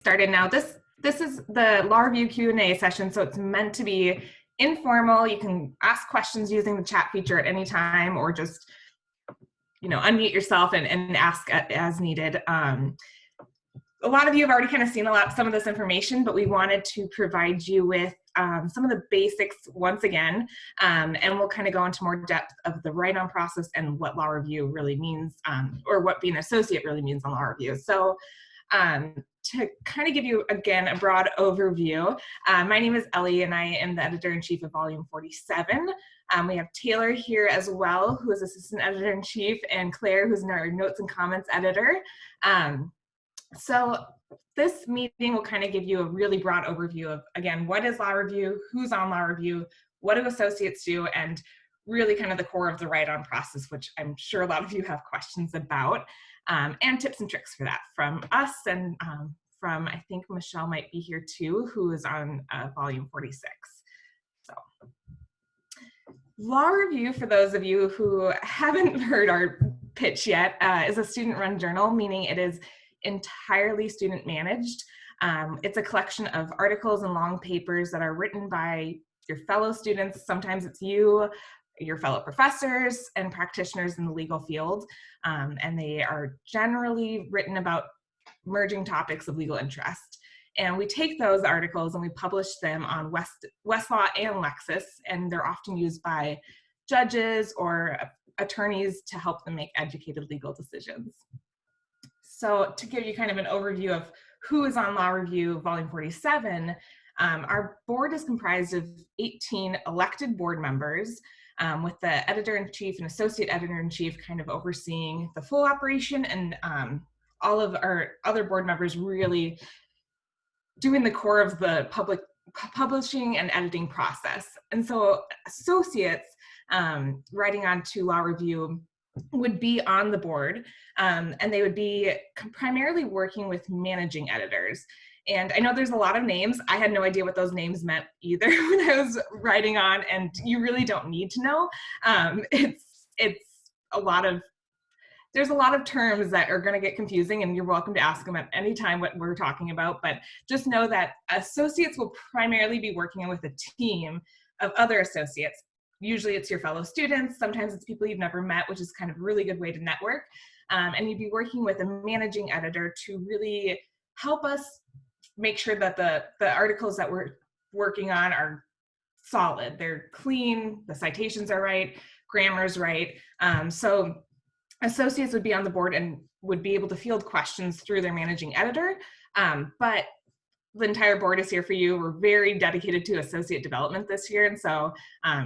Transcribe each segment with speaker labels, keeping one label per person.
Speaker 1: Started now. This is the law review Q&A session, so it's meant to be informal. You can ask questions using the chat feature at any time, or just unmute yourself and ask as needed. A lot of you have already kind of seen some of this information, but we wanted to provide you with some of the basics once again, and we'll kind of go into more depth of the write-on process and what law review really means, or what being an associate really means on law review. So to kind of give you, again, a broad overview, my name is Ellie, and I am the editor-in-chief of Volume 47. We have Taylor here as well, who is assistant editor-in-chief, and Claire, who's our notes and comments editor. So this meeting will kind of give you a really broad overview of, again, what is law review, who's on law review, what do associates do, and really kind of the core of the write-on process, which I'm sure a lot of you have questions about, and tips and tricks for that from us and from, I think Michelle might be here too, who is on Volume 46. So law review, for those of you who haven't heard our pitch yet, is a student-run journal, meaning it is entirely student managed. It's a collection of articles and long papers that are written by your fellow students. Sometimes it's you, your fellow professors and practitioners in the legal field, and they are generally written about emerging topics of legal interest. And we take those articles and we publish them on Westlaw and Lexis, and they're often used by judges or attorneys to help them make educated legal decisions. So to give you kind of an overview of who is on Law Review Volume 47, our board is comprised of 18 elected board members, with the editor-in-chief and associate editor-in-chief kind of overseeing the full operation, and all of our other board members really doing the core of the publishing and editing process. And so associates writing on to Law Review would be on the board, and they would be primarily working with managing editors. And I know there's a lot of names. I had no idea what those names meant either when I was writing on, and you really don't need to know. There's a lot of terms that are going to get confusing, and you're welcome to ask them at any time what we're talking about, but just know that associates will primarily be working with a team of other associates. Usually it's your fellow students, sometimes it's people you've never met, which is kind of a really good way to network. And you'd be working with a managing editor to really help us make sure that the articles that we're working on are solid, they're clean, the citations are right, grammar's right. So associates would be on the board and would be able to field questions through their managing editor, but the entire board is here for you. We're very dedicated to associate development this year, and so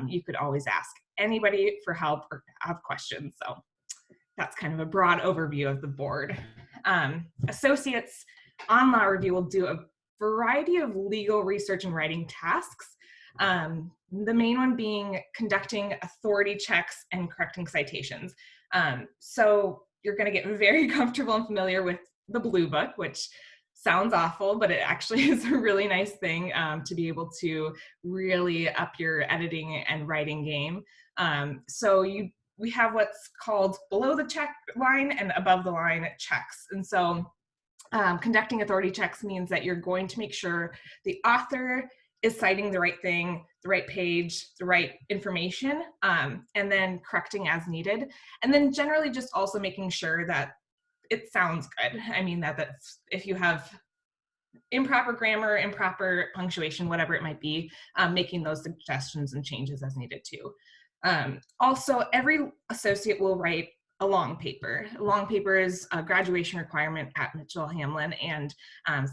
Speaker 1: you could always ask anybody for help or have questions. So that's kind of a broad overview of the board. Associates on Law Review will do a variety of legal research and writing tasks. The main one being conducting authority checks and correcting citations. So you're going to get very comfortable and familiar with the Blue Book, which sounds awful, but it actually is a really nice thing to be able to really up your editing and writing game. So we have what's called below the check line and above the line checks. And so conducting authority checks means that you're going to make sure the author is citing the right thing, the right page, the right information, and then correcting as needed. And then generally just also making sure that it sounds good. I mean, that's if you have improper grammar, improper punctuation, whatever it might be, making those suggestions and changes as needed too. Also, every associate will write a long paper. A long paper is a graduation requirement at Mitchell-Hamline, and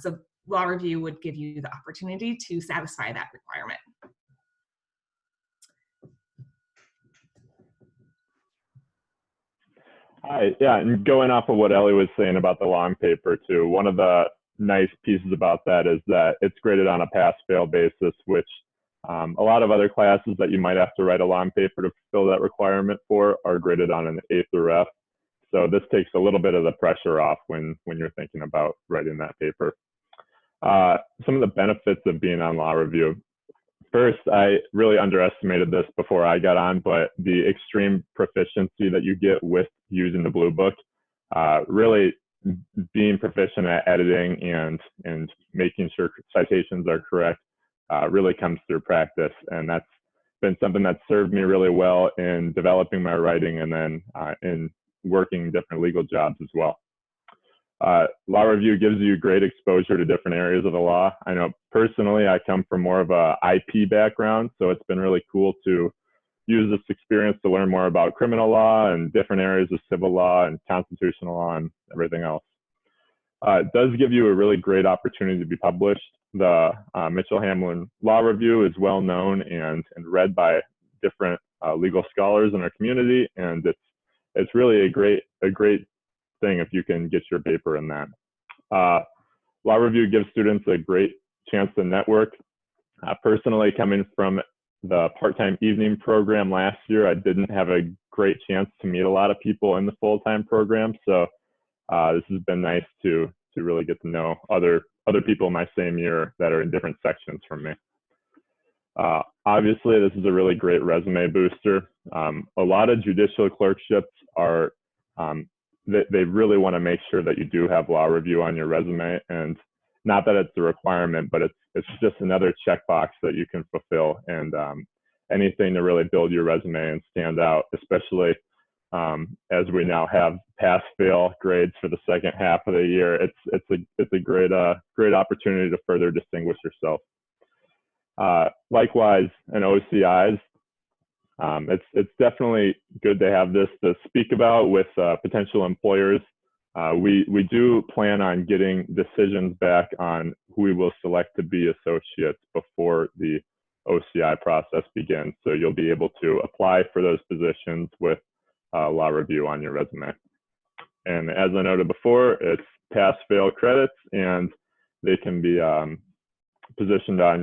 Speaker 1: so Law Review would give you the opportunity to satisfy that requirement.
Speaker 2: Hi, yeah, and going off of what Ellie was saying about the long paper too, one of the nice pieces about that is that it's graded on a pass-fail basis, which a lot of other classes that you might have to write a long paper to fulfill that requirement for are graded on an A through F. So this takes a little bit of the pressure off when you're thinking about writing that paper. Some of the benefits of being on Law Review. First, I really underestimated this before I got on, but the extreme proficiency that you get with using the Blue Book really being proficient at editing and making sure citations are correct really comes through practice. And that's been something that served me really well in developing my writing and then in working different legal jobs as well. Law review gives you great exposure to different areas of the law. I know personally I come from more of a IP background, so it's been really cool to use this experience to learn more about criminal law and different areas of civil law and constitutional law and everything else. It does give you a really great opportunity to be published. The Mitchell-Hamline Law Review is well known and read by different legal scholars in our community, and it's really a great thing if you can get your paper in that. Law Review gives students a great chance to network. Personally, coming from the part-time evening program last year, I didn't have a great chance to meet a lot of people in the full-time program, so this has been nice to really get to know other people in my same year that are in different sections from me. Obviously, this is a really great resume booster. A lot of judicial clerkships are, they really want to make sure that you do have law review on your resume, and not that it's a requirement, but it's just another checkbox that you can fulfill, and anything to really build your resume and stand out, especially as we now have pass-fail grades for the second half of the year. It's a great opportunity to further distinguish yourself. Likewise, in OCIs, it's definitely good to have this to speak about with potential employers. We do plan on getting decisions back on who we will select to be associates before the OCI process begins. So you'll be able to apply for those positions with law review on your resume. And as I noted before, it's pass-fail credits, and they can be positioned on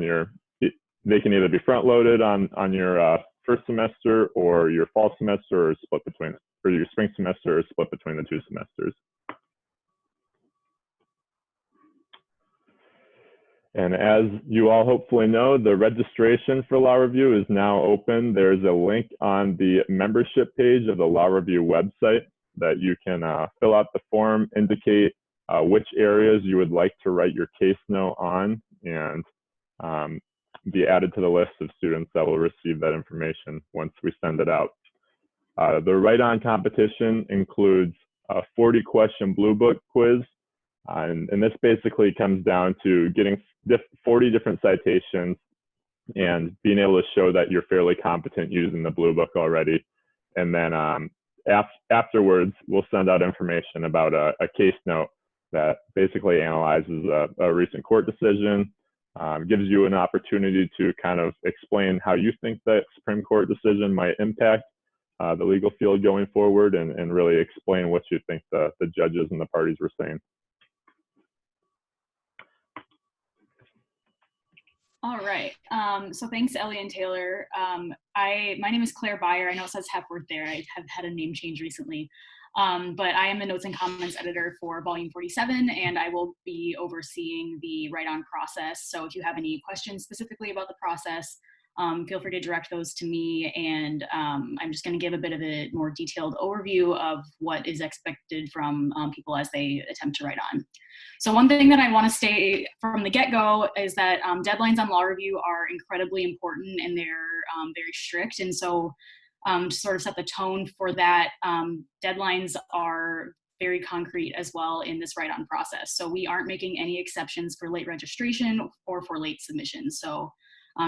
Speaker 2: they can either be front-loaded on your first semester or your fall semester, or split between, or your spring semester, or split between the two semesters. And as you all hopefully know, the registration for Law Review is now open. There's a link on the membership page of the Law Review website that you can fill out the form, indicate which areas you would like to write your case note on, and be added to the list of students that will receive that information once we send it out. The write-on competition includes a 40-question Blue Book quiz, and this basically comes down to getting 40 different citations and being able to show that you're fairly competent using the Blue Book already. And then afterwards, we'll send out information about a case note that basically analyzes a recent court decision, gives you an opportunity to kind of explain how you think that Supreme Court decision might impact the legal field going forward, and really explain what you think the judges and the parties were saying.
Speaker 3: All right. So thanks, Ellie and Taylor. My name is Claire Beyer. I know it says Hepworth there. I have had a name change recently. But I am the notes and comments editor for volume 47, and I will be overseeing the write-on process. So if you have any questions specifically about the process, feel free to direct those to me. And I'm just going to give a bit of a more detailed overview of what is expected from people as they attempt to write on. So one thing that I want to say from the get-go is that deadlines on law review are incredibly important, and they're very strict. And so to sort of set the tone for that, deadlines are very concrete as well in this write-on process. So we aren't making any exceptions for late registration or for late submissions. So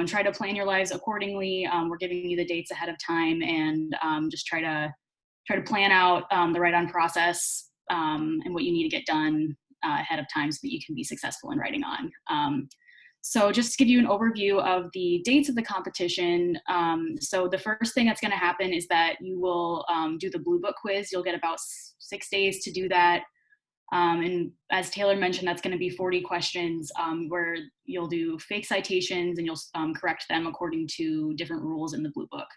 Speaker 3: try to plan your lives accordingly. We're giving you the dates ahead of time, and just try to plan out the write-on process and what you need to get done ahead of time so that you can be successful in writing on. So just to give you an overview of the dates of the competition. So the first thing that's going to happen is that you will do the Blue Book quiz. You'll get about 6 days to do that. And as Taylor mentioned, that's going to be 40 questions where you'll do fake citations, and you'll correct them according to different rules in the Blue Book.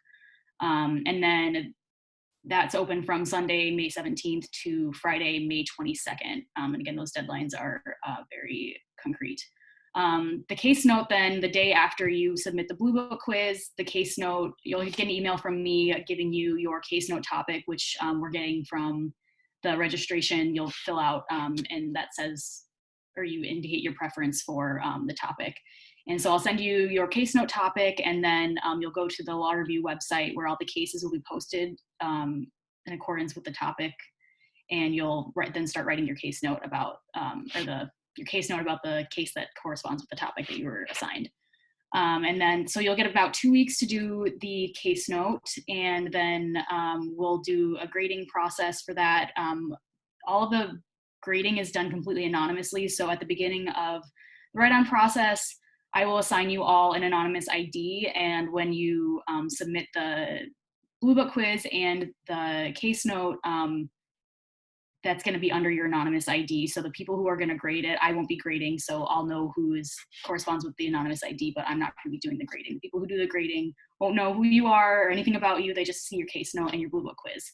Speaker 3: And then that's open from Sunday, May 17th to Friday, May 22nd. And again, those deadlines are very concrete. The case note then, the day after you submit the Blue Book quiz, the case note, you'll get an email from me giving you your case note topic, which we're getting from the registration, you'll fill out, and that says, or you indicate your preference for the topic. And so I'll send you your case note topic, and then you'll go to the law review website where all the cases will be posted in accordance with the topic, and you'll then start writing your case note about, your case note about the case that corresponds with the topic that you were assigned. And then, so you'll get about 2 weeks to do the case note, and then we'll do a grading process for that. All of the grading is done completely anonymously. So at the beginning of the write-on process, I will assign you all an anonymous ID, and when you submit the Blue Book quiz and the case note, that's going to be under your anonymous ID. So the people who are going to grade it, I won't be grading, so I'll know who corresponds with the anonymous ID, but I'm not going to be doing the grading. The people who do the grading won't know who you are or anything about you. They just see your case note and your Blue Book quiz.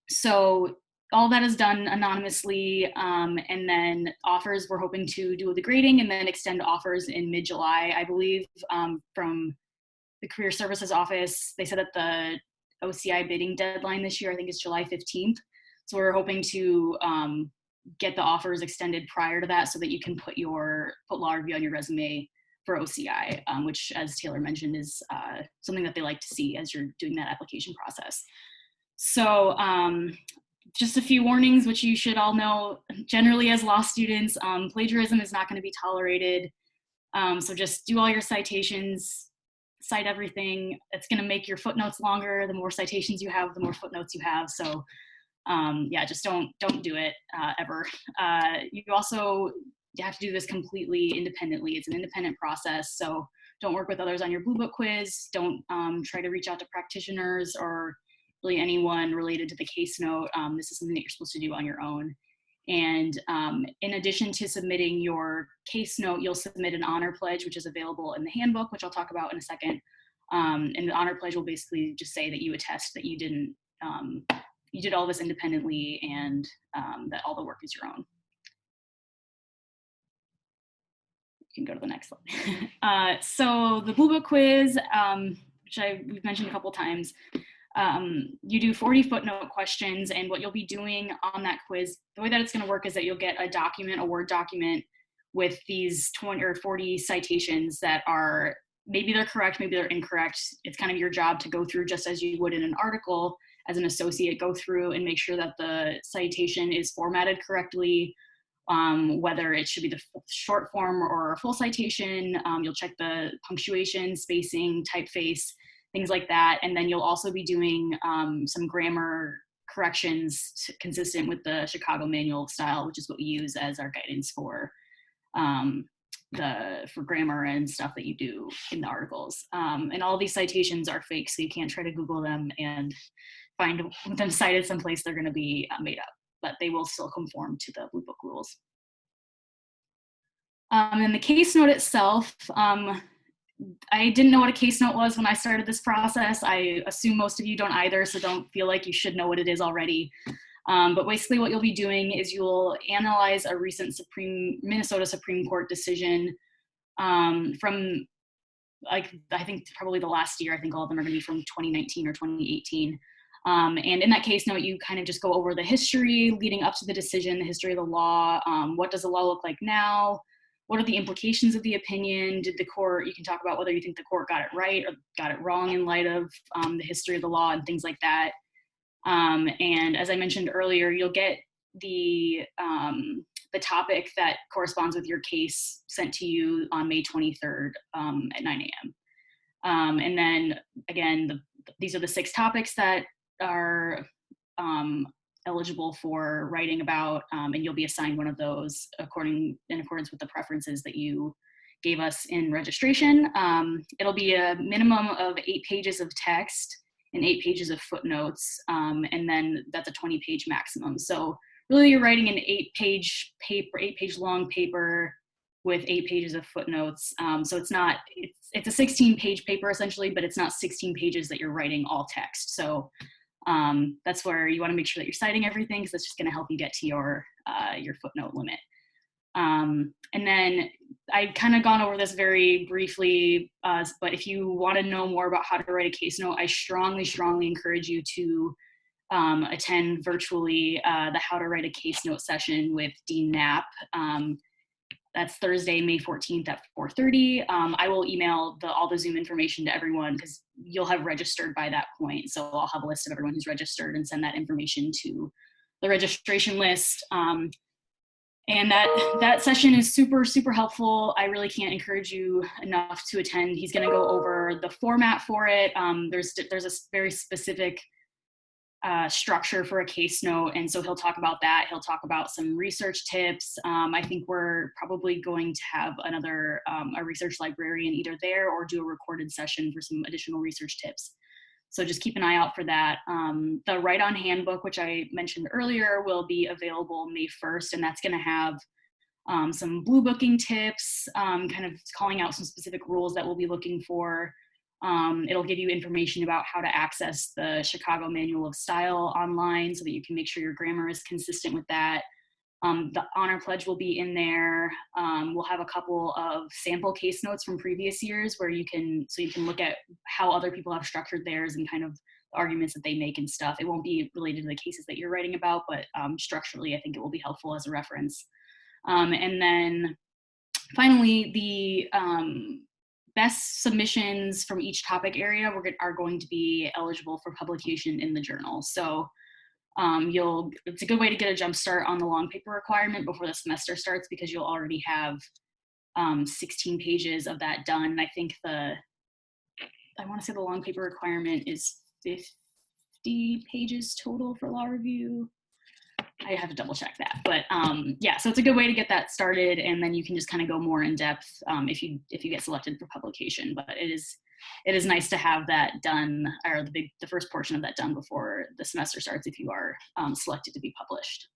Speaker 3: So all that is done anonymously, and then offers, we're hoping to do the grading and then extend offers in mid-July, I believe, from the Career Services Office. They said that the OCI bidding deadline this year, I think, is July 15th. So we're hoping to get the offers extended prior to that so that you can put law review on your resume for OCI, which, as Taylor mentioned, is something that they like to see as you're doing that application process. So just a few warnings, which you should all know. Generally, as law students, plagiarism is not going to be tolerated. So just do all your citations, cite everything. It's going to make your footnotes longer. The more citations you have, the more footnotes you have. So yeah, just don't do it ever. You have to do this completely independently. It's an independent process. So don't work with others on your Blue Book quiz. Don't try to reach out to practitioners or really anyone related to the case note. This is something that you're supposed to do on your own. And in addition to submitting your case note, you'll submit an honor pledge, which is available in the handbook, which I'll talk about in a second. And the honor pledge will basically just say that you attest that you did all this independently, and that all the work is your own. You can go to the next slide. So the Blue Book quiz, which we've mentioned a couple times, you do 40 footnote questions, and what you'll be doing on that quiz, the way that it's going to work is that you'll get a Word document with these 20 or 40 citations that are, maybe they're correct, maybe they're incorrect. It's kind of your job to go through, just as you would in an article as an associate, go through and make sure that the citation is formatted correctly, whether it should be the short form or a full citation. You'll check the punctuation, spacing, typeface, things like that. And then you'll also be doing some grammar corrections consistent with the Chicago Manual of Style, which is what we use as our guidance for grammar and stuff that you do in the articles. And all these citations are fake, so you can't try to Google them and find them cited someplace. They're going to be made up, but they will still conform to the Blue Book rules. And the case note itself, I didn't know what a case note was when I started this process. I assume most of you don't either, so don't feel like you should know what it is already. But basically what you'll be doing is you'll analyze a recent Minnesota Supreme Court decision from, like, I think probably the last year. I think all of them are going to be from 2019 or 2018. And in that case note, you kind of just go over the history leading up to the decision, the history of the law. What does the law look like now? What are the implications of the opinion? Did the court, you can talk about whether you think the court got it right or got it wrong in light of the history of the law and things like that. And as I mentioned earlier, you'll get the topic that corresponds with your case sent to you on May 23rd at 9 a.m. And then again, these are the 6 topics that are eligible for writing about, and you'll be assigned one of those in accordance with the preferences that you gave us in registration. It'll be a minimum of 8 pages of text and 8 pages of footnotes, and then that's a 20-page maximum. So really you're writing an 8-page long paper with 8 pages of footnotes. So it's a 16-page paper essentially, but it's not 16 pages that you're writing all text. So that's where you want to make sure that you're citing everything, because that's just going to help you get to your footnote limit. And then I've kind of gone over this very briefly, but if you want to know more about how to write a case note, I strongly, strongly encourage you to attend virtually the How to Write a Case Note session with Dean Knapp. That's Thursday, May 14th at 4:30. I will email all the Zoom information to everyone because you'll have registered by that point. So I'll have a list of everyone who's registered and send that information to the registration list. And that session is super, super helpful. I really can't encourage you enough to attend. He's going to go over the format for it. There's a very specific structure for a case note, and so he'll talk about that. He'll talk about some research tips. I think we're probably going to have a research librarian either there or do a recorded session for some additional research tips. So just keep an eye out for that. The Write-On Handbook, which I mentioned earlier, will be available May 1st, and that's going to have some blue booking tips, kind of calling out some specific rules that we'll be looking for. It'll give you information about how to access the Chicago Manual of Style online so that you can make sure your grammar is consistent with that. The Honor Pledge will be in there. We'll have a couple of sample case notes from previous years where you can look at how other people have structured theirs and kind of the arguments that they make and stuff. It won't be related to the cases that you're writing about, but structurally, I think it will be helpful as a reference. And then finally, the best submissions from each topic area are going to be eligible for publication in the journal. So it's a good way to get a jump start on the long paper requirement before the semester starts because you'll already have 16 pages of that done. I think I want to say the long paper requirement is 50 pages total for law review. I have to double check that, but yeah, so it's a good way to get that started, and then you can just kind of go more in depth if you get selected for publication. But it is nice to have that done, or the first portion of that done before the semester starts if you are selected to be published.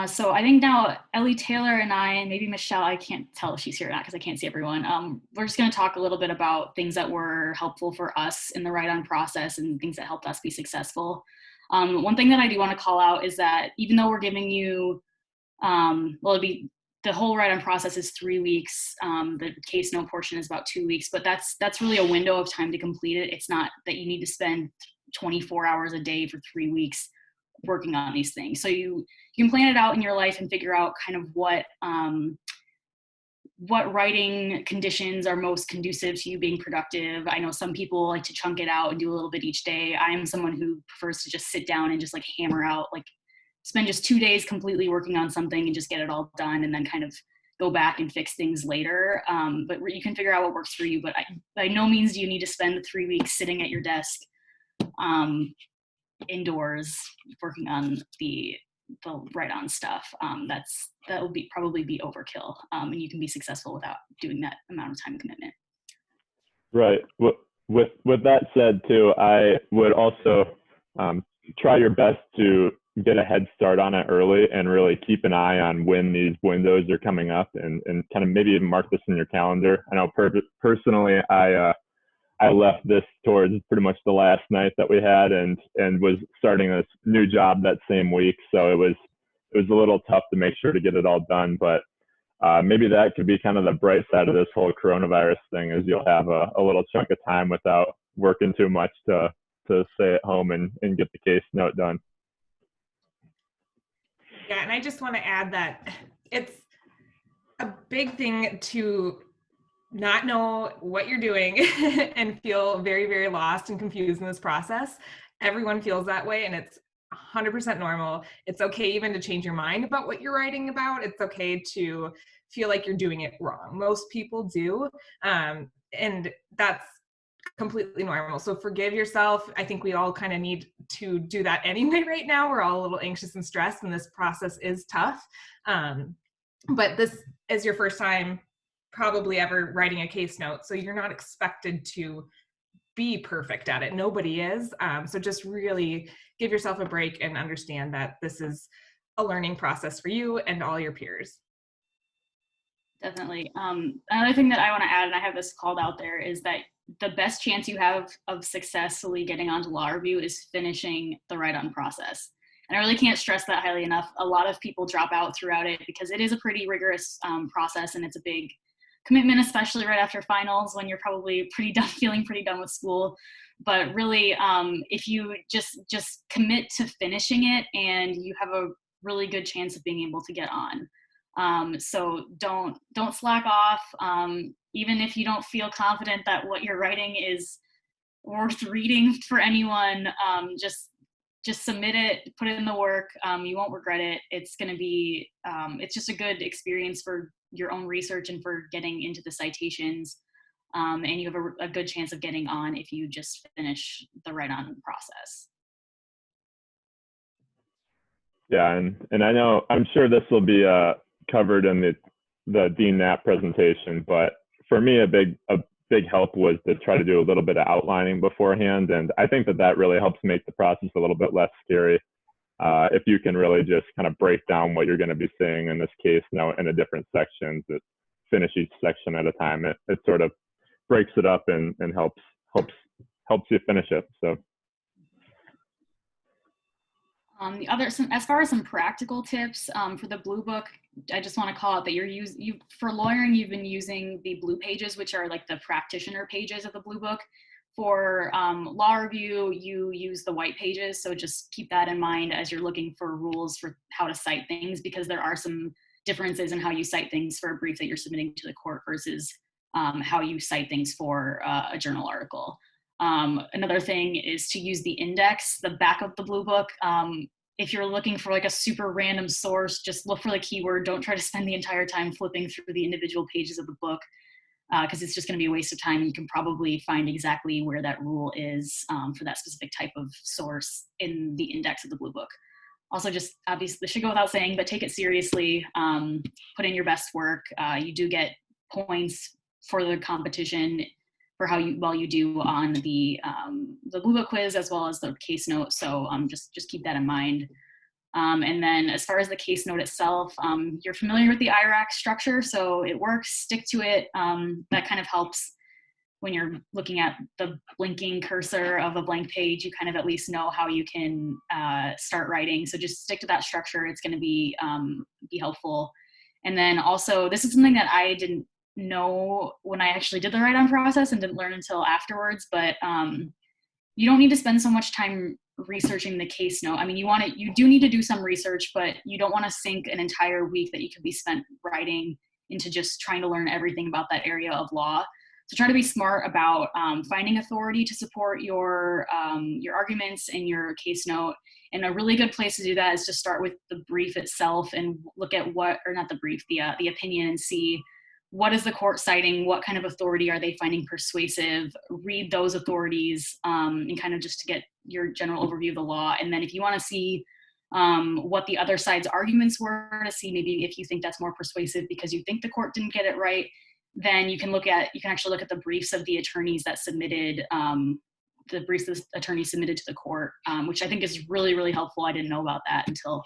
Speaker 3: So I think now Ellie Taylor and I, and maybe Michelle, I can't tell if she's here or not because I can't see everyone. We're just going to talk a little bit about things that were helpful for us in the write-on process and things that helped us be successful. One thing that I do want to call out is that even though we're giving you, the whole write-on process is 3 weeks. The case note portion is about 2 weeks, but that's really a window of time to complete it. It's not that you need to spend 24 hours a day for 3 weeks working on these things. So you can plan it out in your life and figure out kind of what writing conditions are most conducive to you being productive. I know some people like to chunk it out and do a little bit each day. I am someone who prefers to just sit down and just like hammer out, like spend just 2 days completely working on something and just get it all done and then kind of go back and fix things later. But you can figure out what works for you. But by no means do you need to spend the 3 weeks sitting at your desk indoors working on the write-on stuff. That will probably be overkill, and you can be successful without doing that amount of time commitment.
Speaker 2: Right. With that said too, I would also try your best to get a head start on it early and really keep an eye on when these windows are coming up and kind of maybe even mark this in your calendar. I know personally, I left this towards pretty much the last night that we had and was starting this new job that same week. So it was a little tough to make sure to get it all done, but maybe that could be kind of the bright side of this whole coronavirus thing is you'll have a little chunk of time without working too much to stay at home and get the case note done.
Speaker 1: Yeah, and I just want to add that it's a big thing to not know what you're doing and feel very, very lost and confused in this process. Everyone feels that way, and it's 100% normal. It's okay even to change your mind about what you're writing about. It's okay to feel like you're doing it wrong. Most people do, and that's completely normal. So forgive yourself. I think we all kind of need to do that anyway right now. We're all a little anxious and stressed, and this process is tough. But this is your first time probably ever writing a case note, so you're not expected to be perfect at it. Nobody is. So just really give yourself a break and understand that this is a learning process for you and all your peers.
Speaker 3: Definitely. Another thing that I want to add, and I have this called out there, is that the best chance you have of successfully getting onto law review is finishing the write-on process. And I really can't stress that highly enough. A lot of people drop out throughout it because it is a pretty rigorous process, and it's a big commitment, especially right after finals when you're probably feeling pretty done with school. But really, if you just commit to finishing it, and you have a really good chance of being able to get on. So don't slack off. Even if you don't feel confident that what you're writing is worth reading for anyone, just submit it, put it in the work. You won't regret it. It's going to be, it's just a good experience for your own research and for getting into the citations. And you have a good chance of getting on if you just finish the write-on process.
Speaker 2: Yeah, and I know, I'm sure this will be covered in the Dean Knapp presentation, but for me, a big help was to try to do a little bit of outlining beforehand, and I think that really helps make the process a little bit less scary. If you can really just kind of break down what you're going to be saying in this case now in a different sections, finish each section at a time. It sort of breaks it up and helps you finish it. So.
Speaker 3: As far as some practical tips for the Blue Book, I just want to call out that for lawyering, you've been using the Blue pages, which are like the practitioner pages of the Blue Book. For law review, you use the white pages. So just keep that in mind as you're looking for rules for how to cite things, because there are some differences in how you cite things for a brief that you're submitting to the court versus how you cite things for a journal article. Another thing is to use the index, the back of the Blue Book. If you're looking for like a super random source, just look for the keyword. Don't try to spend the entire time flipping through the individual pages of the book, because it's just going to be a waste of time. You can probably find exactly where that rule is for that specific type of source in the index of the Blue Book. Also, just obviously, this should go without saying, but take it seriously. Put in your best work. You do get points for the competition for how well you do on the Blue Book quiz as well as the case note. So just keep that in mind. And then as far as the case note itself, you're familiar with the IRAC structure, so it works, stick to it. That kind of helps when you're looking at the blinking cursor of a blank page. You kind of at least know how you can start writing. So just stick to that structure. It's going to be helpful. And then also, this is something that I didn't know when I actually did the write-on process and didn't learn until afterwards, but you don't need to spend so much time researching the case note. I mean, you do need to do some research, but you don't want to sink an entire week that you could be spent writing into just trying to learn everything about that area of law. So try to be smart about finding authority to support your arguments and your case note. And a really good place to do that is to start with the brief itself and look at the opinion, and see what is the court citing, what kind of authority are they finding persuasive. Read those authorities and kind of just to get your general overview of the law. And then if you want to see what the other side's arguments were, to see maybe if you think that's more persuasive because you think the court didn't get it right, then you can actually look at the briefs of the attorneys that submitted, the briefs the attorney submitted to the court, which I think is really, really helpful. I didn't know about that until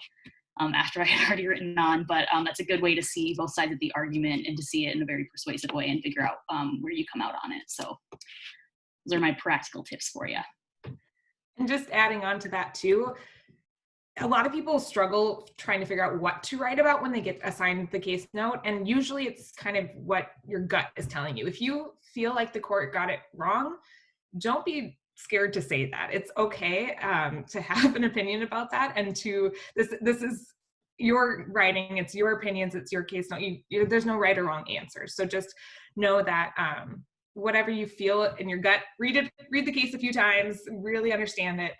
Speaker 3: after I had already written on, but that's a good way to see both sides of the argument and to see it in a very persuasive way and figure out where you come out on it. So those are my practical tips for you.
Speaker 1: And just adding on to that too, a lot of people struggle trying to figure out what to write about when they get assigned the case note. And usually it's kind of what your gut is telling you. If you feel like the court got it wrong, don't be scared to say that. It's okay to have an opinion about that, and this is your writing, it's your opinions, it's your case note. There's no right or wrong answer. So just know that whatever you feel in your gut, read the case a few times, really understand it.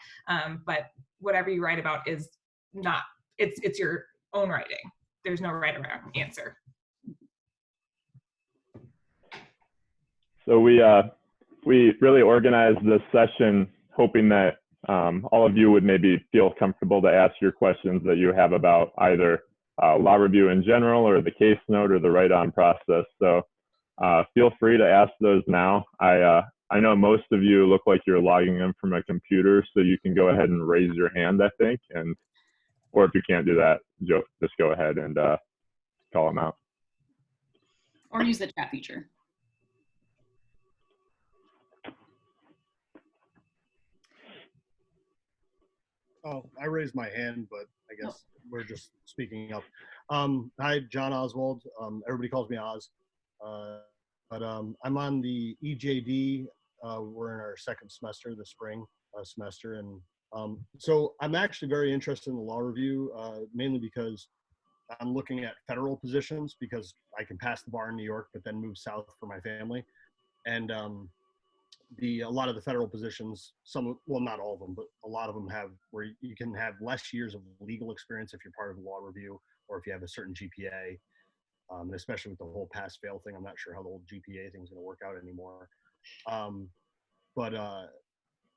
Speaker 1: But whatever you write about is not, it's your own writing. There's no right or wrong answer.
Speaker 2: So we really organized this session hoping that all of you would maybe feel comfortable to ask your questions that you have about either law review in general or the case note or the write-on process. So feel free to ask those now. I know most of you look like you're logging in from a computer, so you can go ahead and raise your hand, I think. Or if you can't do that, just go ahead and call them out.
Speaker 3: Or use the chat feature.
Speaker 4: Oh, I raised my hand, but I guess we're just speaking up. Hi, John Oswald. Everybody calls me Oz. But I'm on the EJD We're in our second semester, the spring semester. And so I'm actually very interested in the law review, mainly because I'm looking at federal positions because I can pass the bar in New York, but then move south for my family. And a lot of the federal positions, well, not all of them, but a lot of them have where you can have less years of legal experience if you're part of the law review or if you have a certain GPA. And especially with the whole pass-fail thing, I'm not sure how the whole GPA thing is going to work out anymore.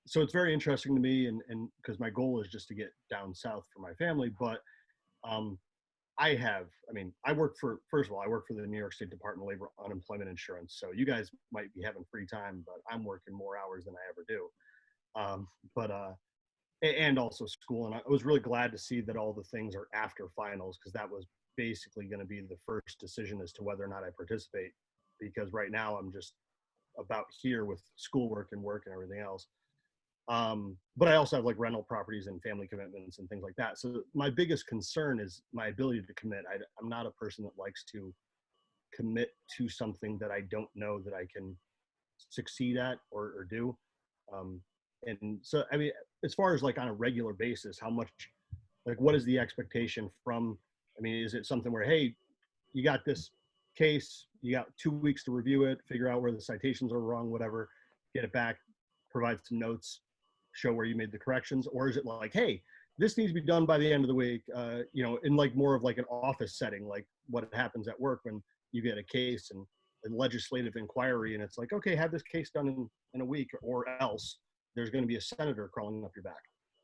Speaker 4: So it's very interesting to me, and because my goal is just to get down south for my family. But I work for, first of all, I work for the New York State Department of Labor Unemployment Insurance. So you guys might be having free time, but I'm working more hours than I ever do. And also school. And I was really glad to see that all the things are after finals, because that was basically going to be the first decision as to whether or not I participate. Because right now I'm just about here with schoolwork and work and everything else. But I also have like rental properties and family commitments and things like that. So my biggest concern is my ability to commit. I'm not a person that likes to commit to something that I don't know that I can succeed at or do. And so, I mean, as far as like on a regular basis, how much, like, what is the expectation from, I mean, is it something where, hey, you got this case, you got 2 weeks to review it, figure out where the citations are wrong, whatever, get it back, provide some notes, show where you made the corrections? Or is it like, hey, this needs to be done by the end of the week, in like more of like an office setting, like what happens at work when you get a case and a legislative inquiry, and it's like, okay, have this case done in a week, or else there's going to be a senator crawling up your back.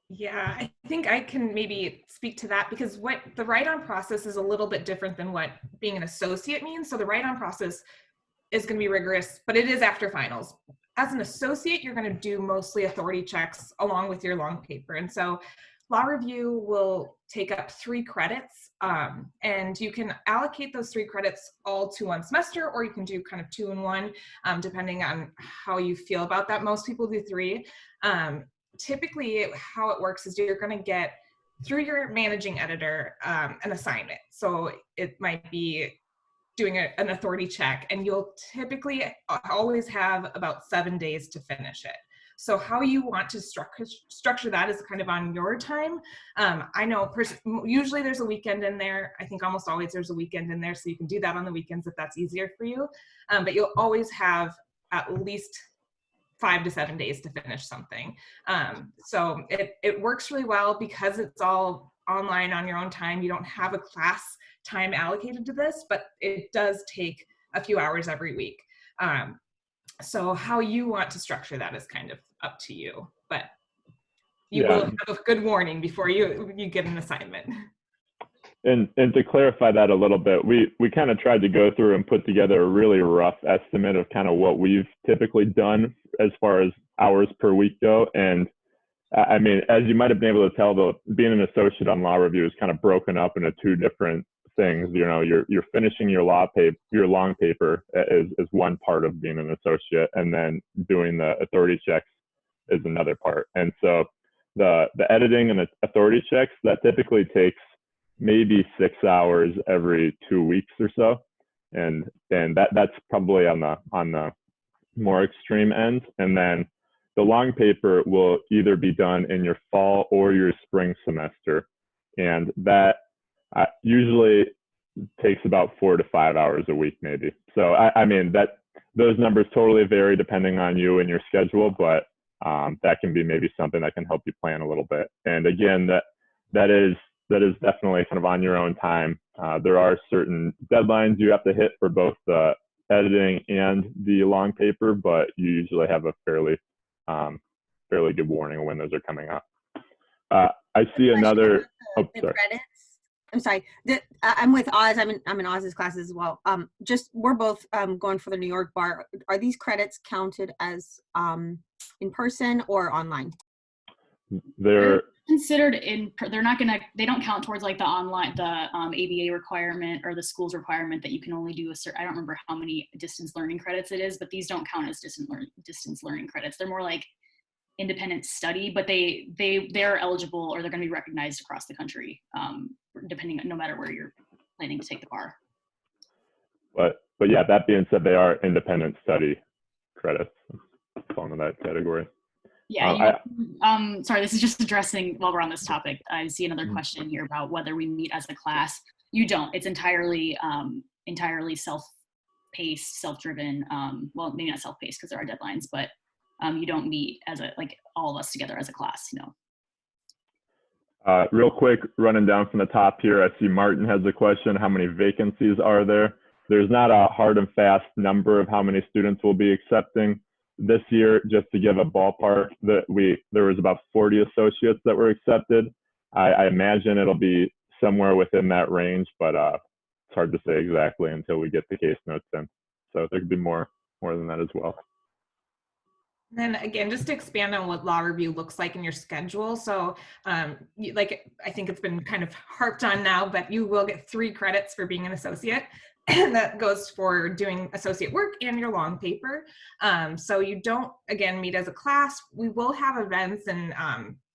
Speaker 1: Yeah, I think I can maybe speak to that, because what the write-on process is a little bit different than what being an associate means. So the write-on process is going to be rigorous, but it is after finals. As an associate, you're going to do mostly authority checks along with your long paper. And so law review will take up 3 credits, and you can allocate those 3 credits all to one semester, or you can do kind of 2 in 1, depending on how you feel about that. Most people do 3. Typically, how it works is you're going to get, through your managing editor, an assignment. So it might be doing an authority check, and you'll typically always have about 7 days to finish it. So how you want to structure that is kind of on your time. I know usually there's a weekend in there. I think almost always there's a weekend in there, so you can do that on the weekends if that's easier for you. But you'll always have at least 5 to 7 days to finish something. So it works really well because it's all online on your own time. You don't have a class time allocated to this, but it does take a few hours every week. So how you want to structure that is kind of up to you, but you will have a good warning before you get an assignment.
Speaker 2: And to clarify that a little bit, we kind of tried to go through and put together a really rough estimate of kind of what we've typically done as far as hours per week go. And I mean, as you might have been able to tell, though, being an associate on law review is kind of broken up into 2 different things. You know, you're finishing your long paper is one part of being an associate, and then doing the authority checks is another part. And so the editing and the authority checks, that typically takes maybe 6 hours every 2 weeks or so, and that's probably on the more extreme end. And then the long paper will either be done in your fall or your spring semester, and that usually takes about 4 to 5 hours a week, maybe. So I mean that those numbers totally vary depending on you and your schedule, but that can be maybe something that can help you plan a little bit. And again, that is definitely kind of on your own time. There are certain deadlines you have to hit for both the editing and the long paper, but you usually have a fairly good warning of when those are coming up. I see another. Oh, sorry.
Speaker 5: Credits. I'm sorry. I'm with Oz. I'm in Oz's classes as well. We're both going for the New York bar. Are these credits counted as in person or online?
Speaker 2: They're
Speaker 3: considered they don't count towards like the online, the ABA requirement or the school's requirement that you can only do I don't remember how many distance learning credits it is, but these don't count as distance learning credits. They're more like independent study, but they're eligible, or they're going to be recognized across the country, depending on, no matter where you're planning to take the bar.
Speaker 2: But yeah, that being said, they are independent study credits. fall into that category.
Speaker 3: Yeah, sorry, this is just addressing, while we're on this topic, I see another question here about whether we meet as a class. You don't. It's entirely self-paced, self-driven. Well, maybe not self-paced because there are deadlines, but you don't meet as all of us together as a class,
Speaker 2: Real quick, running down from the top here, I see Martin has a question. How many vacancies are there? There's not a hard and fast number of how many students we'll be accepting. This year, just to give a ballpark, there was about 40 associates that were accepted. I imagine it'll be somewhere within that range, but it's hard to say exactly until we get the case notes in. So there could be more than that as well.
Speaker 1: Then again, just to expand on what law review looks like in your schedule. So like I think it's been kind of harped on now, but you will get 3 credits for being an associate. And that goes for doing associate work and your long paper. So you don't, again, meet as a class. We will have events, and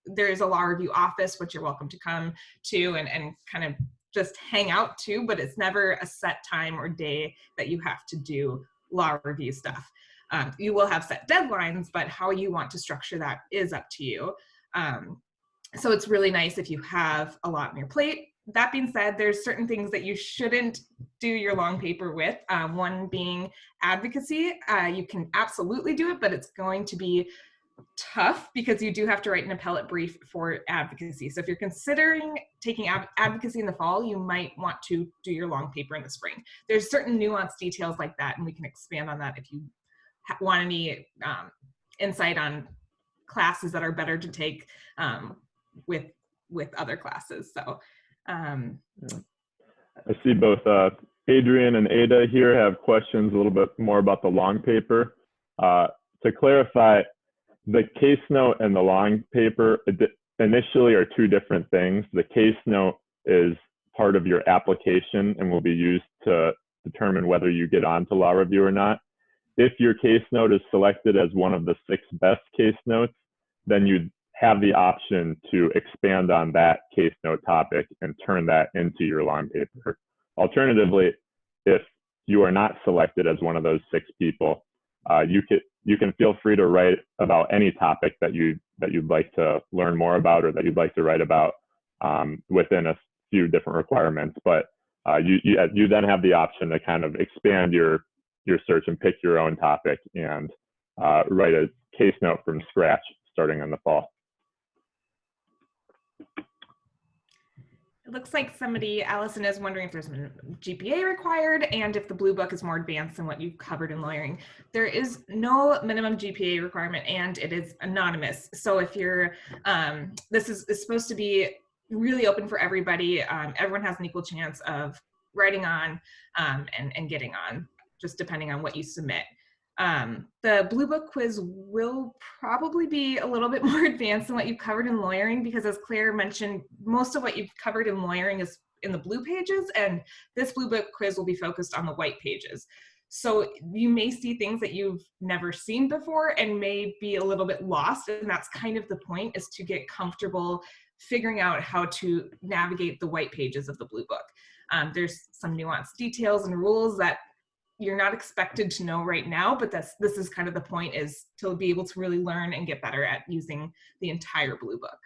Speaker 1: there is a law review office, which you're welcome to come to and kind of just hang out to, but it's never a set time or day that you have to do law review stuff. You will have set deadlines, but how you want to structure that is up to you. So it's really nice if you have a lot on your plate. That being said, there's certain things that you shouldn't do your long paper with. One being advocacy. You can absolutely do it, but it's going to be tough because you do have to write an appellate brief for advocacy. So if you're considering taking advocacy in the fall, you might want to do your long paper in the spring. There's certain nuanced details like that, and we can expand on that if you want any insight on classes that are better to take with other classes. So
Speaker 2: I see both Adrian and Ada here have questions a little bit more about the long paper. To clarify, the case note and the long paper initially are 2 different things. The case note is part of your application and will be used to determine whether you get onto law review or not. If your case note is selected as one of the 6 best case notes, then you'd have the option to expand on that case note topic and turn that into your long paper. Alternatively, if you are not selected as one of those 6 people, you can feel free to write about any topic that you'd like to learn more about or that you'd like to write about within a few different requirements. But you then have the option to kind of expand your search and pick your own topic and write a case note from scratch starting in the fall.
Speaker 1: it looks like Allison is wondering if there's a GPA required and if the Blue Book is more advanced than what you've covered in lawyering. There is no minimum GPA requirement and it is anonymous. So if you're, this is supposed to be really open for everybody. Everyone has an equal chance of writing on and getting on, just depending on what you submit. The Blue Book quiz will probably be a little bit more advanced than what you've covered in lawyering, because as Claire mentioned, most of what you've covered in lawyering is in the blue pages, and this Blue Book quiz will be focused on the white pages. So you may see things that you've never seen before and may be a little bit lost, and that's kind of the point, is to get comfortable figuring out how to navigate the white pages of the Blue Book. There's some nuanced details and rules that you're not expected to know right now, but this is kind of the point, is to be able to really learn and get better at using the entire Blue Book.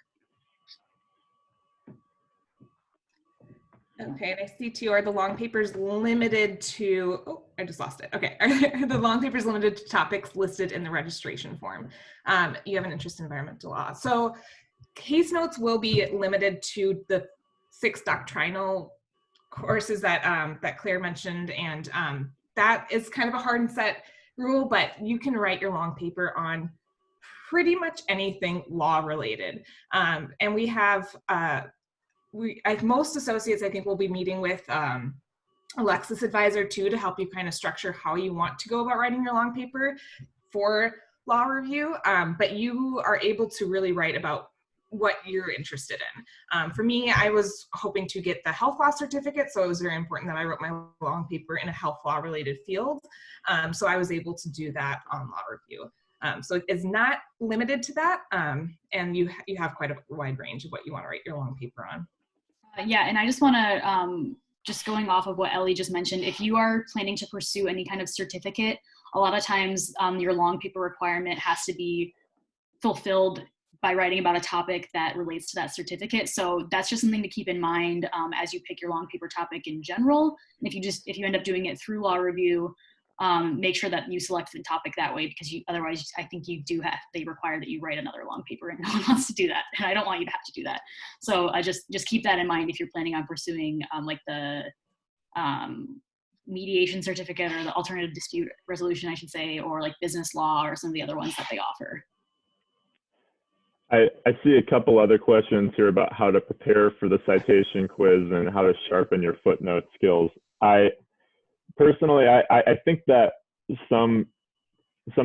Speaker 1: Okay, and I see too, are the long papers limited to, oh, I just lost it. Okay, are the long papers limited to topics listed in the registration form? You have an interest in environmental law. So case notes will be limited to the 6 doctrinal courses that, that Claire mentioned, and that is kind of a hard and set rule, but you can write your long paper on pretty much anything law related. And we have, most associates, I think, will be meeting with a Lexis advisor too, to help you kind of structure how you want to go about writing your long paper for law review. But you are able to really write about what you're interested in. For me, I was hoping to get the health law certificate, so it was very important that I wrote my long paper in a health law related field. So I was able to do that on law review. So it's not limited to that, and you have quite a wide range of what you want to write your long paper on.
Speaker 3: Yeah, and I just want to, just going off of what Ellie just mentioned, if you are planning to pursue any kind of certificate, A lot of times your long paper requirement has to be fulfilled by writing about a topic that relates to that certificate. So that's just something to keep in mind as you pick your long paper topic in general. And if you end up doing it through law review, make sure that you select the topic that way, because otherwise I think they require that you write another long paper, and no one wants to do that. And I don't want you to have to do that. So just keep that in mind if you're planning on pursuing like the mediation certificate, or the alternative dispute resolution, I should say, or like business law, or some of the other ones that they offer.
Speaker 2: I see a couple other questions here about how to prepare for the citation quiz and how to sharpen your footnote skills. Personally, I think that some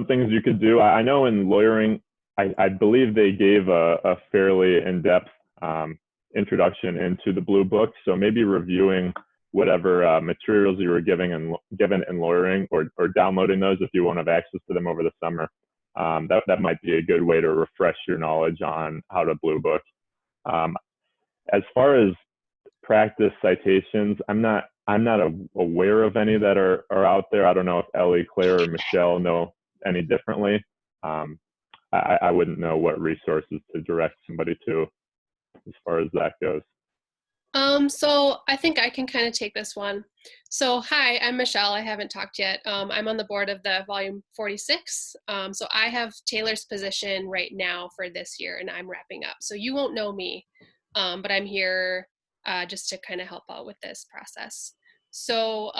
Speaker 2: things you could do. I know in lawyering, I believe they gave a fairly in-depth introduction into the Blue Book. So maybe reviewing whatever materials you were given in lawyering, or downloading those if you won't have access to them over the summer. That might be a good way to refresh your knowledge on how to Blue Book. As far as practice citations, I'm not aware of any that are out there. I don't know if Ellie, Claire, or Michelle know any differently. I wouldn't know what resources to direct somebody to as far as that goes.
Speaker 6: So I think I can kind of take this one. So hi, I'm Michelle. I haven't talked yet. I'm on the board of the volume 46. So I have Taylor's position right now for this year, and I'm wrapping up. So you won't know me, but I'm here just to kind of help out with this process. So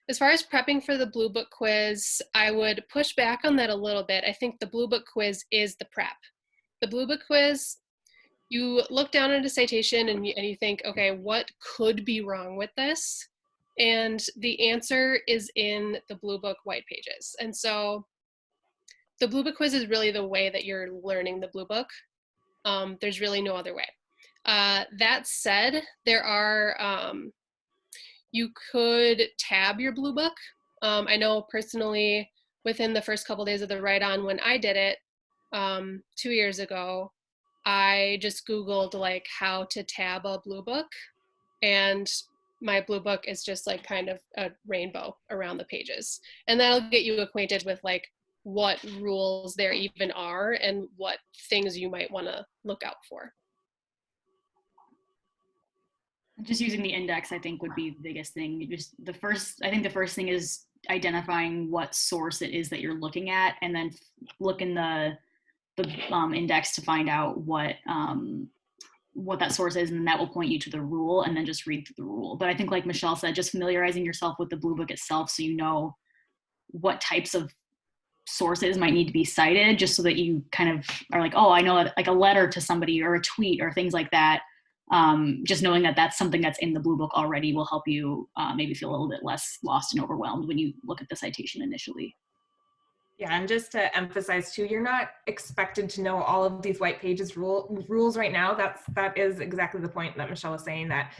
Speaker 6: as far as prepping for the Blue Book quiz, I would push back on that a little bit. I think the Blue Book quiz is the prep. The Blue Book quiz, you look down at a citation and you think, okay, what could be wrong with this? And the answer is in the Blue Book white pages. And so the Blue Book quiz is really the way that you're learning the Blue Book. There's really no other way. That said, there are, you could tab your Blue Book. I know personally within the first couple days of the write-on when I did it 2 years ago, I just Googled like how to tab a Blue Book, and my Blue Book is just like kind of a rainbow around the pages. And that'll get you acquainted with like what rules there even are and what things you might want to look out for.
Speaker 3: Just using the index, I think, would be the biggest thing. I think the first thing is identifying what source it is that you're looking at, and then look in the index to find out what that source is, and that will point you to the rule, and then just read through the rule. But I think, like Michelle said, just familiarizing yourself with the Blue Book itself, so you know what types of sources might need to be cited, just so that you kind of are like, oh, I know, like a letter to somebody or a tweet or things like that. Just knowing that that's something that's in the Blue Book already will help you maybe feel a little bit less lost and overwhelmed when you look at the citation initially.
Speaker 1: Yeah, and just to emphasize too, you're not expected to know all of these white pages rules right now. That is exactly the point that Michelle was saying, that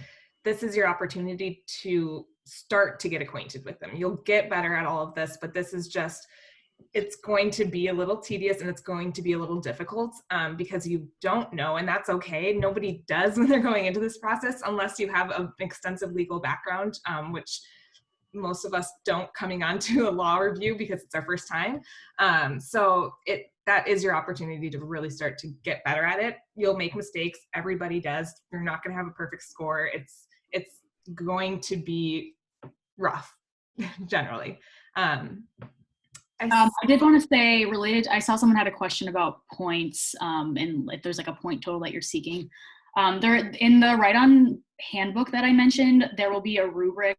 Speaker 1: this is your opportunity to start to get acquainted with them. You'll get better at all of this, but this is just, it's going to be a little tedious and it's going to be a little difficult because you don't know, and that's okay. Nobody does when they're going into this process unless you have an extensive legal background, which most of us don't coming onto a law review because it's our first time. So that is your opportunity to really start to get better at it. You'll make mistakes. Everybody does. You're not going to have a perfect score. It's going to be rough generally.
Speaker 3: I did want to say, related, I saw someone had a question about points, and if there's like a point total that you're seeking. There, in the write-on handbook that I mentioned, there will be a rubric,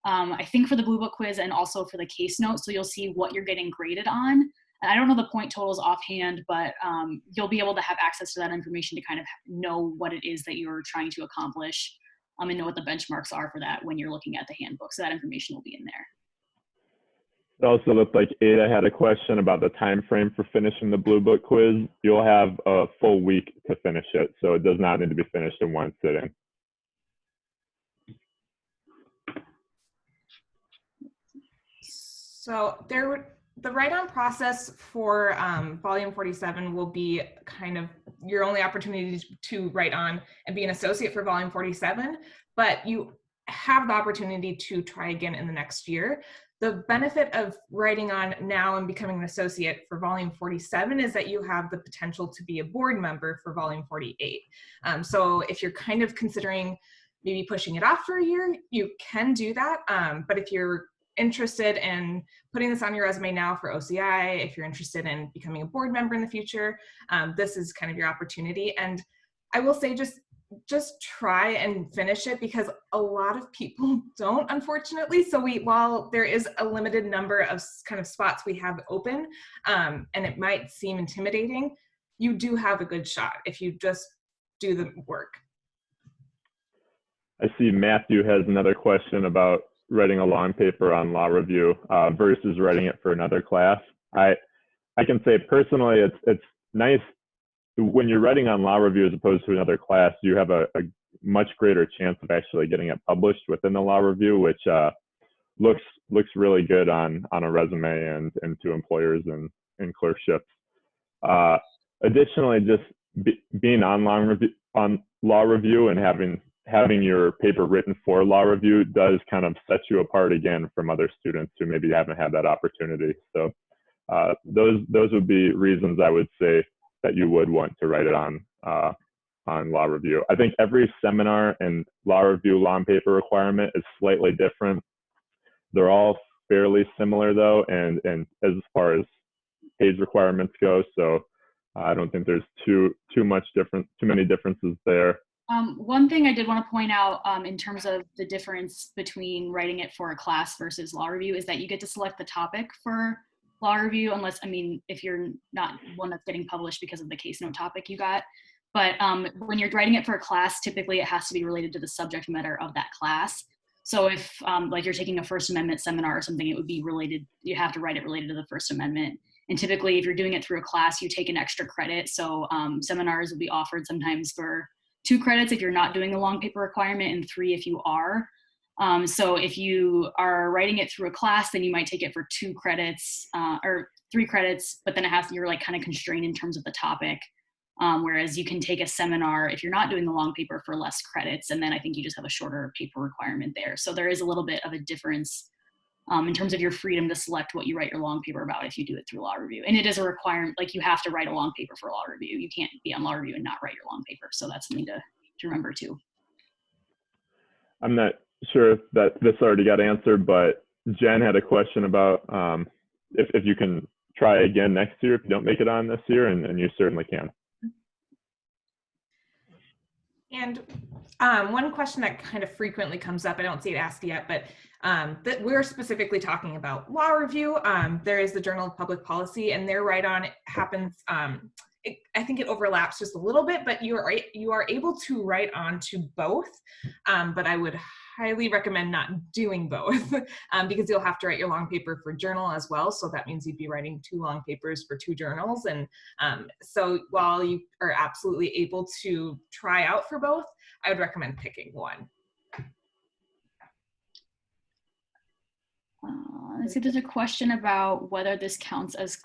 Speaker 3: I think for the Blue Book quiz and also for the case note, so you'll see what you're getting graded on. And I don't know the point totals offhand, but you'll be able to have access to that information to kind of know what it is that you're trying to accomplish, and know what the benchmarks are for that when you're looking at the handbook. So that information will be in there.
Speaker 2: It also looked like Ada had a question about the time frame for finishing the Blue Book quiz. You'll have a full week to finish it, so it does not need to be finished in one sitting.
Speaker 1: So the write-on process for volume 47 will be kind of your only opportunity to write on and be an associate for volume 47, but you have the opportunity to try again in the next year. The benefit of writing on now and becoming an associate for volume 47 is that you have the potential to be a board member for volume 48. So if you're kind of considering maybe pushing it off for a year, you can do that. But if you're interested in putting this on your resume now for OCI, if you're interested in becoming a board member in the future, this is kind of your opportunity. And I will say just try and finish it, because a lot of people don't, unfortunately. So while there is a limited number of kind of spots we have open, and it might seem intimidating, you do have a good shot if you just do the work.
Speaker 2: I see Matthew has another question about writing a long paper on law review versus writing it for another class. I can say personally, it's nice when you're writing on law review as opposed to another class. You have a much greater chance of actually getting it published within the law review, which looks really good on a resume and to employers and clerkships. Additionally, just being on law review and having your paper written for law review does kind of set you apart again from other students who maybe haven't had that opportunity. So those would be reasons I would say that you would want to write it on law review. I think every seminar and law review long paper requirement is slightly different. They're all fairly similar though, and as far as page requirements go. So I don't think there's too many differences there.
Speaker 3: One thing I did want to point out in terms of the difference between writing it for a class versus law review is that you get to select the topic for law review, unless, if you're not one that's getting published because of the case note topic you got. But when you're writing it for a class, typically it has to be related to the subject matter of that class. So if like you're taking a First Amendment seminar or something, it would be related, you have to write it related to the First Amendment. And typically if you're doing it through a class, you take an extra credit. So seminars will be offered sometimes for 2 credits if you're not doing the long paper requirement, and 3 if you are. So if you are writing it through a class, then you might take it for 2 credits or 3 credits, but then you're like kind of constrained in terms of the topic. Whereas you can take a seminar if you're not doing the long paper for less credits, and then I think you just have a shorter paper requirement there. So there is a little bit of a difference in terms of your freedom to select what you write your long paper about if you do it through law review. And it is a requirement, like you have to write a long paper for law review. You can't be on law review and not write your long paper. So that's something to remember too.
Speaker 2: I'm not sure if this already got answered, but Jen had a question about if you can try again next year if you don't make it on this year, and you certainly can.
Speaker 1: And one question that kind of frequently comes up, I don't see it asked yet, but that we're specifically talking about law review. There is the Journal of Public Policy, and their write-on happens, I think it overlaps just a little bit, but you are able to write on to both, but I would highly recommend not doing both because you'll have to write your long paper for journal as well. So that means you'd be writing 2 long papers for 2 journals. And so while you are absolutely able to try out for both, I would recommend picking one.
Speaker 3: Let's see, there's a question about whether this counts as,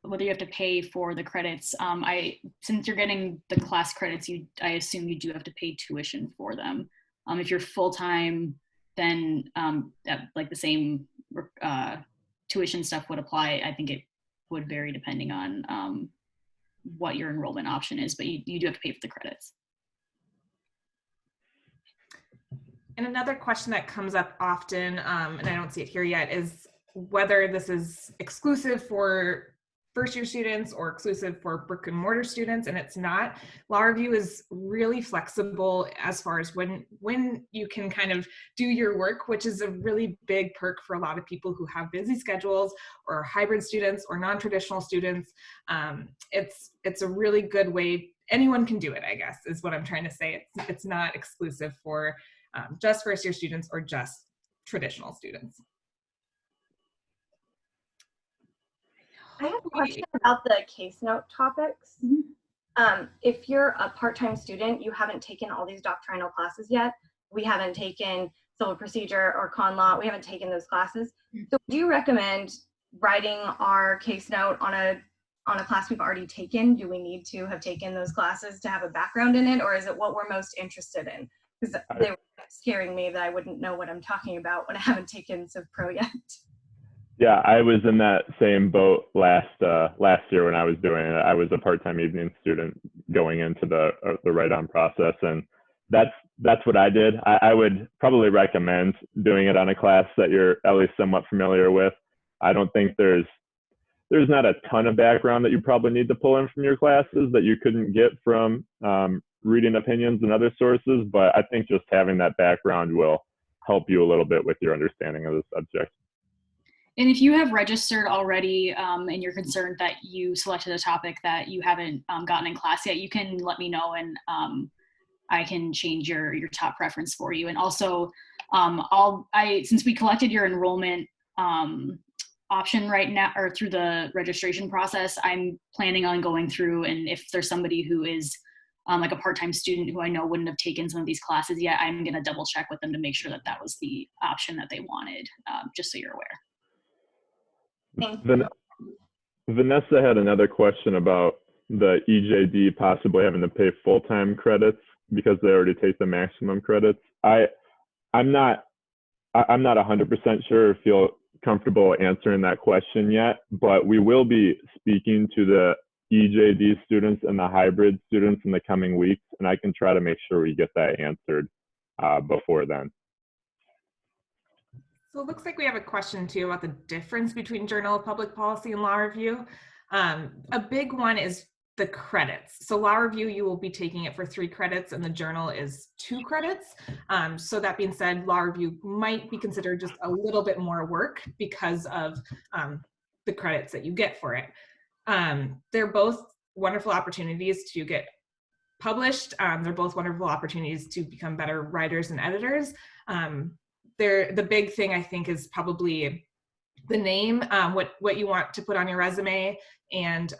Speaker 3: whether you have to pay for the credits. Since you're getting the class credits, I assume you do have to pay tuition for them. If you're full-time, then like the same tuition stuff would apply. I think it would vary depending on what your enrollment option is, but you do have to pay for the credits.
Speaker 1: And another question that comes up often, and I don't see it here yet, is whether this is exclusive for first-year students or exclusive for brick and mortar students, and it's not. Law review is really flexible as far as when you can kind of do your work, which is a really big perk for a lot of people who have busy schedules or hybrid students or non-traditional students. It's a really good way. Anyone can do it, I guess, is what I'm trying to say. It's not exclusive for just first-year students or just traditional students.
Speaker 7: I have a question about the case note topics. If you're a part-time student, you haven't taken all these doctrinal classes yet. We haven't taken civil procedure or con law. We haven't taken those classes. So do you recommend writing our case note on a class we've already taken? Do we need to have taken those classes to have a background in it, or is it what we're most interested in? Because they were scaring me that I wouldn't know what I'm talking about when I haven't taken Civ Pro yet.
Speaker 2: Yeah, I was in that same boat last year when I was doing it. I was a part-time evening student going into the write-on process, and that's what I did. I would probably recommend doing it on a class that you're at least somewhat familiar with. I don't think there's not a ton of background that you probably need to pull in from your classes that you couldn't get from reading opinions and other sources, but I think just having that background will help you a little bit with your understanding of the subject.
Speaker 3: And if you have registered already and you're concerned that you selected a topic that you haven't gotten in class yet, you can let me know, and I can change your top preference for you. And also, since we collected your enrollment option right now, or through the registration process, I'm planning on going through, and if there's somebody who is like a part-time student who I know wouldn't have taken some of these classes yet, I'm going to double check with them to make sure that that was the option that they wanted, just so you're aware.
Speaker 2: Vanessa had another question about the EJD possibly having to pay full-time credits because they already take the maximum credits. I'm not 100% sure or feel comfortable answering that question yet, but we will be speaking to the EJD students and the hybrid students in the coming weeks, and I can try to make sure we get that answered before then.
Speaker 1: So it looks like we have a question too about the difference between Journal of Public Policy and Law Review. A big one is the credits. So Law Review, you will be taking it for 3 credits and the Journal is 2 credits. So that being said, Law Review might be considered just a little bit more work because of the credits that you get for it. They're both wonderful opportunities to get published. They're both wonderful opportunities to become better writers and editors. The big thing I think is probably the name, what you want to put on your resume, and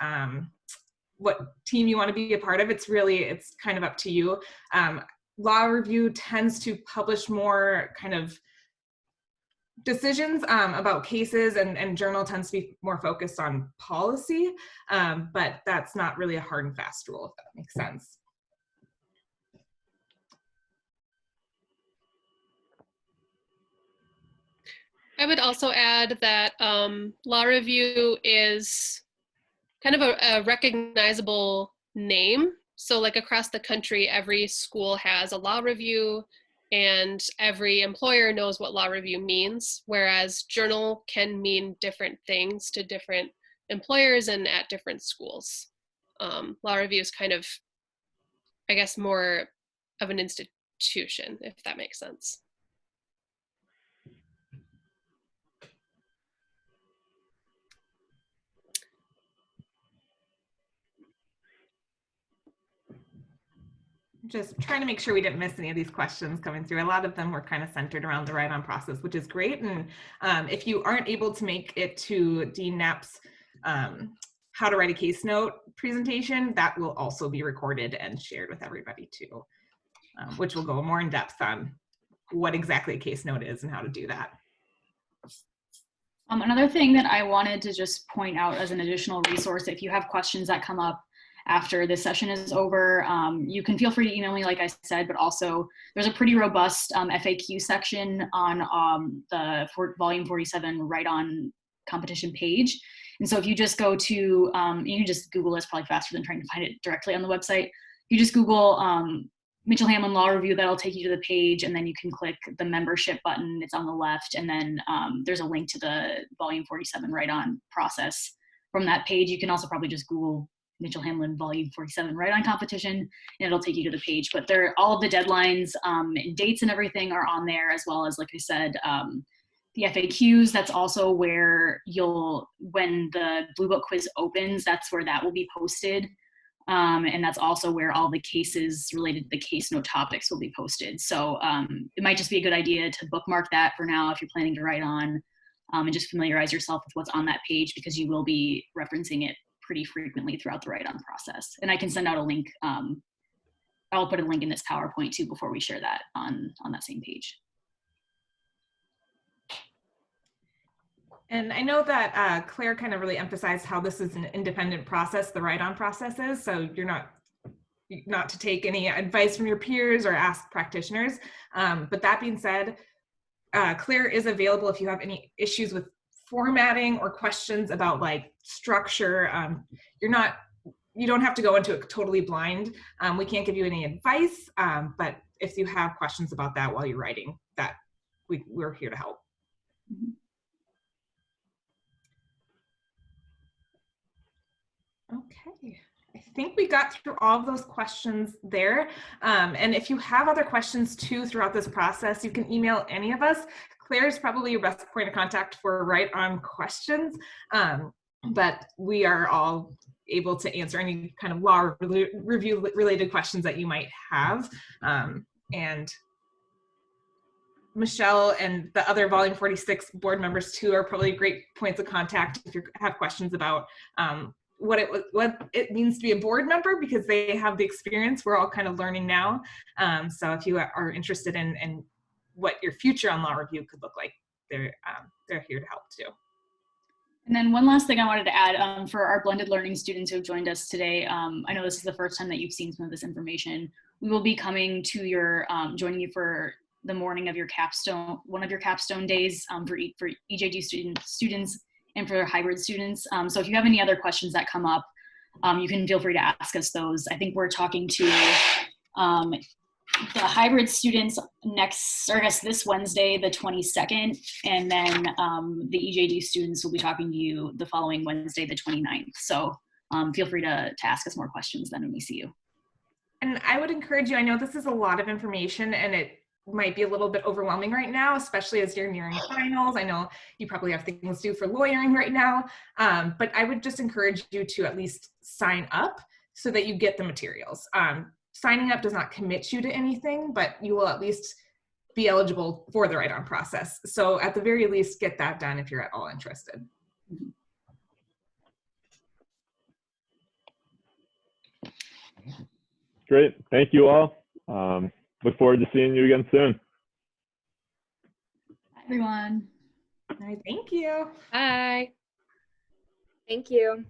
Speaker 1: what team you want to be a part of. It's kind of up to you. Law Review tends to publish more kind of decisions about cases, and Journal tends to be more focused on policy, but that's not really a hard and fast rule, if that makes sense.
Speaker 6: I would also add that Law Review is kind of a recognizable name. So like across the country, every school has a Law Review and every employer knows what Law Review means, whereas Journal can mean different things to different employers and at different schools. Law Review is kind of, I guess, more of an institution, if that makes sense.
Speaker 1: Just trying to make sure we didn't miss any of these questions coming through. A lot of them were kind of centered around the write-on process, which is great. And if you aren't able to make it to Dean Knapp's how to write a case note presentation, that will also be recorded and shared with everybody too, which will go more in depth on what exactly a case note is and how to do that.
Speaker 3: Another thing that I wanted to just point out as an additional resource, if you have questions that come up after this session is over, you can feel free to email me, like I said, but also there's a pretty robust FAQ section on the volume 47 write-on competition page. And so if you just go to, you can just Google this, probably faster than trying to find it directly on the website. You just Google Mitchell-Hamline Law Review, that'll take you to the page, and then you can click the membership button, it's on the left, and then there's a link to the volume 47 write-on process. From that page, you can also probably just Google Mitchell-Hamline volume 47 write-on competition, and it'll take you to the page. But all of the deadlines and dates and everything are on there, as well as, like I said, the FAQs. That's also where when the Blue Book quiz opens, that's where that will be posted. And that's also where all the cases related to the case note topics will be posted. So it might just be a good idea to bookmark that for now if you're planning to write on, and just familiarize yourself with what's on that page, because you will be referencing it pretty frequently throughout the write-on process. And I can send out a link. I'll put a link in this PowerPoint too before we share that on that same page.
Speaker 1: And I know that Claire kind of really emphasized how this is an independent process, the write-on process is, so you're not to take any advice from your peers or ask practitioners. But that being said, Claire is available if you have any issues with formatting or questions about like structure, you don't have to go into it totally blind. We can't give you any advice, but if you have questions about that while you're writing, that we're here to help. Okay, I think we got through all of those questions there. And if you have other questions too throughout this process, you can email any of us. Claire is probably your best point of contact for right-on questions, but we are all able to answer any kind of law review related questions that you might have. And Michelle and the other Volume 46 board members too are probably great points of contact if you have questions about what it means to be a board member, because they have the experience. We're all kind of learning now. So if you are interested in what your future on law review could look like, they're here to help too.
Speaker 3: And then one last thing I wanted to add for our blended learning students who have joined us today. I know this is the first time that you've seen some of this information. We will be coming to your, joining you for the morning of your capstone, one of your capstone days for EJD students and for hybrid students. So if you have any other questions that come up, you can feel free to ask us those. I think we're talking to the hybrid students this Wednesday, the 22nd, and then the EJD students will be talking to you the following Wednesday, the 29th. So feel free to ask us more questions then when we see you.
Speaker 1: And I would encourage you, I know this is a lot of information and it might be a little bit overwhelming right now, especially as you're nearing finals. I know you probably have things to do for lawyering right now, but I would just encourage you to at least sign up so that you get the materials. Signing up does not commit you to anything, but you will at least be eligible for the write-on process. So at the very least, get that done if you're at all interested.
Speaker 2: Great. Thank you all. Look forward to seeing you again soon.
Speaker 3: Bye, everyone.
Speaker 1: All right, thank you.
Speaker 6: Bye.
Speaker 8: Thank you.